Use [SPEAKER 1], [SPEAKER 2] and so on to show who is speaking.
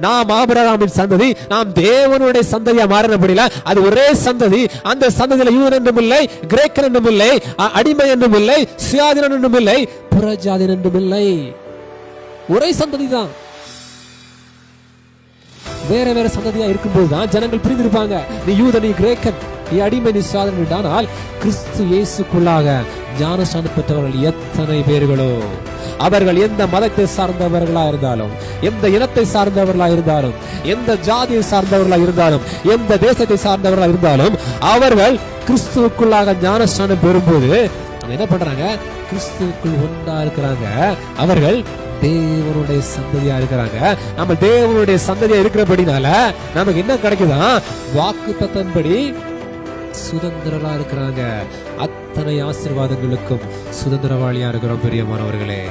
[SPEAKER 1] நாம் ஆபிரகாமின் சந்ததி, நாம் தேவனுடைய சந்ததியா மாறினபடியா அது ஒரே சந்ததி. அந்த சந்ததியில யூதன் என்றும் இல்லை, கிரேக்கன் என்றும் இல்லை, அடிமை என்றும் இல்லை, சுயாதீனன் என்றும் இல்லை, புறஜாதின் என்றும் இல்லை. ஒரே சந்ததி தான். வேற வேற சந்ததியா இருக்கும்போதுதான் ஜனங்கள் பிரிந்திருப்பாங்க. நீ யூதன், நீ கிரேக்கன், நீ அடிமை, நீ சுயாதீனன். ஆனால் கிறிஸ்து இயேசுக்குள்ளாக ஞானஸ்நானம் பெற்றவர்கள் எத்தனை பேர்களோ, அவர்கள் எந்த மதத்தை சார்ந்தவர்களா இருந்தாலும், எந்த இனத்தை சார்ந்தவர்களா இருந்தாலும், எந்த ஜாதியை சார்ந்தவர்களா இருந்தாலும், எந்த தேசத்தை சார்ந்தவர்களா இருந்தாலும், அவர்கள் கிறிஸ்துவுக்குள்ளாக ஞானஸ்நானம் பெறும்போது என்ன பண்றாங்க? கிறிஸ்துவுக்குள் ஒன்றா இருக்கிறாங்க. அவர்கள் தேவனுடைய சந்ததியா இருக்கிறாங்க. நம்ம தேவனுடைய சந்ததியா இருக்கிறபடினால நமக்கு என்ன கிடைக்குதா? வாக்குத்தத்தன்படி சுதந்திரமா இருக்கிறாங்க. அத்தனை ஆசீர்வாதங்களுக்கும் சுதந்திரவாளியா இருக்கிறோம் பிரியமானவர்களே.